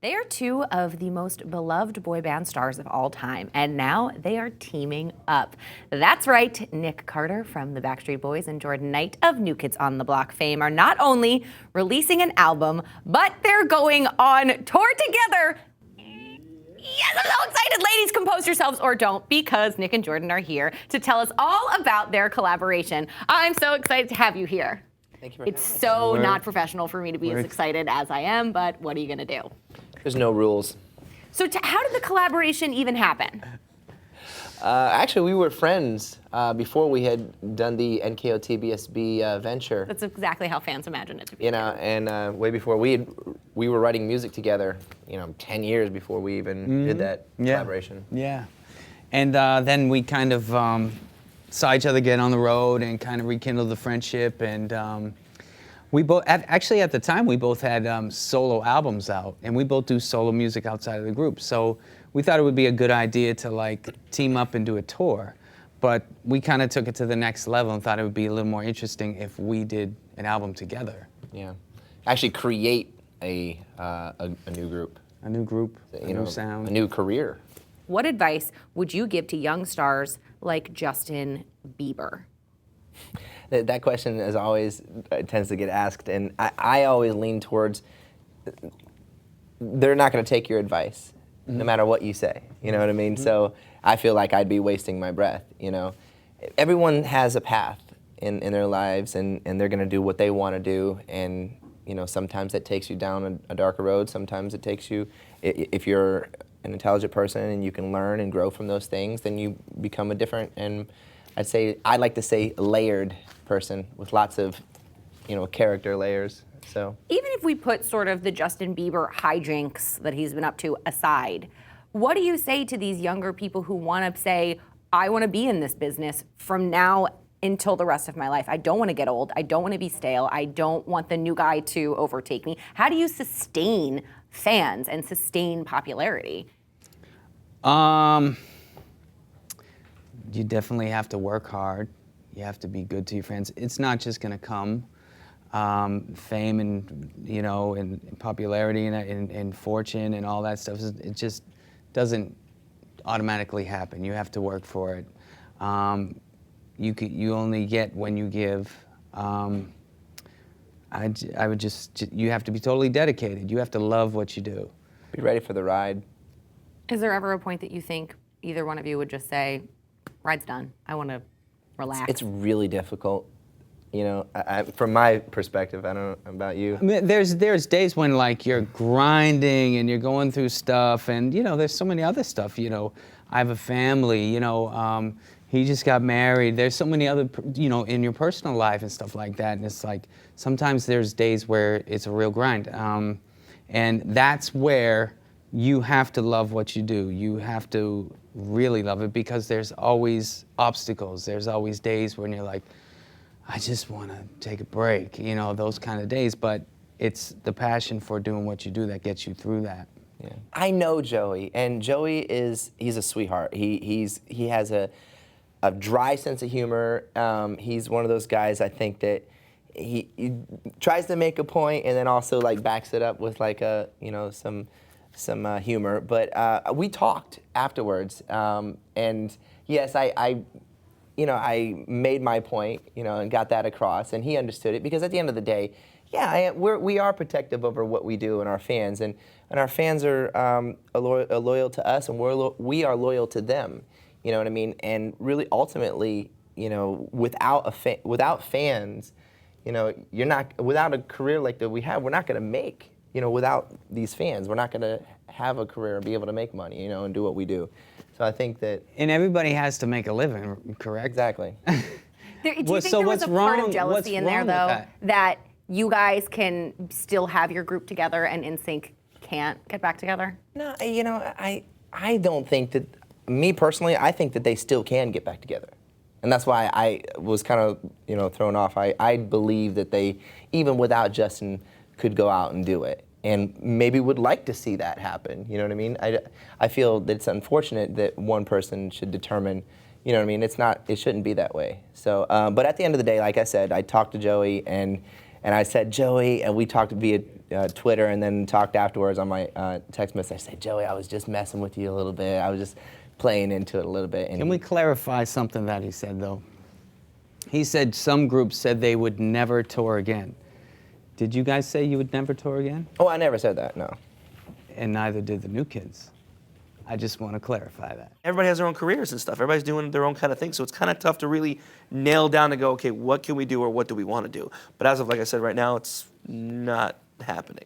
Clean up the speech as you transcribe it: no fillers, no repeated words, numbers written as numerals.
They are two of the most beloved boy band stars of all time, and now they are teaming up. That's right, Nick Carter from the Backstreet Boys and Jordan Knight of New Kids on the Block fame are not only releasing an album, but they're going on tour together. Yes, I'm so excited. Ladies, compose yourselves or don't, because Nick and Jordan are here to tell us all about their collaboration. I'm so excited to have you here. Thank you for It's having me. so not professional for me to be as excited as I am, but what are you going to do? There's no rules. So how did the collaboration even happen? Actually, we were friends before we had done the NKOTBSB venture. That's exactly how fans imagine it to be. You know, and way before we were writing music together. 10 years before we even did that collaboration. Yeah, and then we kind of saw each other get on the road and kind of rekindled the friendship. And we both, actually at the time, we both had solo albums out, and we both do solo music outside of the group. So we thought it would be a good idea to like team up and do a tour. But we kind of took it to the next level and thought it would be a little more interesting if we did an album together. Yeah, actually create a new group. A new group, a new sound. A new career. What advice would you give to young stars like Justin Bieber? That question is always tends to get asked, and I always lean towards they're not going to take your advice, no matter what you say. You know what I mean? So I feel like I'd be wasting my breath. Everyone has a path in their lives, and they're going to do what they want to do, and sometimes it takes you down a darker road. Sometimes it takes you, if you're an intelligent person and you can learn and grow from those things, then you become a different, and I'd like to say layered person with lots of, character layers. So even if we put sort of the Justin Bieber hijinks that he's been up to aside, what do you say to these younger people who want to say, I want to be in this business from now until the rest of my life? I don't want to get old. I don't want to be stale. I don't want the new guy to overtake me. How do you sustain fans and sustain popularity? You definitely have to work hard. You have to be good to your fans. It's not just going to come. Fame and and popularity and fortune and all that stuff. It just doesn't automatically happen. You have to work for it. You only get when you give. I would just, you have to be totally dedicated. You have to love what you do. Be ready for the ride. Is there ever a point that you think either one of you would just say, ride's done, I want to relax? It's really difficult. From my perspective, I don't know about you. I mean, there's days when like you're grinding and you're going through stuff, and there's so many other stuff. I have a family. He just got married. There's so many other, in your personal life and stuff like that. And it's like sometimes there's days where it's a real grind, and that's where you have to love what you do. You have to really love it, because there's always obstacles. There's always days when you're like, I just want to take a break, those kind of days. But it's the passion for doing what you do that gets you through that. Yeah. I know Joey, and Joey he's a sweetheart. He has a dry sense of humor. He's one of those guys, I think, that he tries to make a point and then also like backs it up with like some humor. But we talked afterwards, and yes, I made my point, and got that across, and he understood it, because at the end of the day, we are protective over what we do and our fans, and our fans are loyal to us, and we are loyal to them. You know what I mean? And really, ultimately, without fans, you're not, without a career like that we have, we're not going to make. Without these fans, we're not going to have a career and be able to make money, and do what we do. So I think that. And everybody has to make a living, correct? Exactly. Do you think there was a part of jealousy in there, though, that you guys can still have your group together and NSYNC can't get back together? No, I don't think that. Me personally, I think that they still can get back together, and that's why I was kind of thrown off. I believe that they, even without Justin, could go out and do it, and maybe would like to see that happen. You know what I mean? I feel that it's unfortunate that one person should determine. You know what I mean? It shouldn't be that way. So, but at the end of the day, like I said, I talked to Joey and I said, Joey, and we talked Twitter and then talked afterwards on my text message. I said, Joey, I was just messing with you a little bit. I was just playing into it a little bit. And Can we clarify something that he said, though? He said some groups said they would never tour again. Did you guys say you would never tour again? Oh, I never said that, no. And neither did the New Kids. I just want to clarify that. Everybody has their own careers and stuff. Everybody's doing their own kind of thing. So it's kind of tough to really nail down to go, okay, what can we do or what do we want to do? But as of, like I said, right now, it's not happening.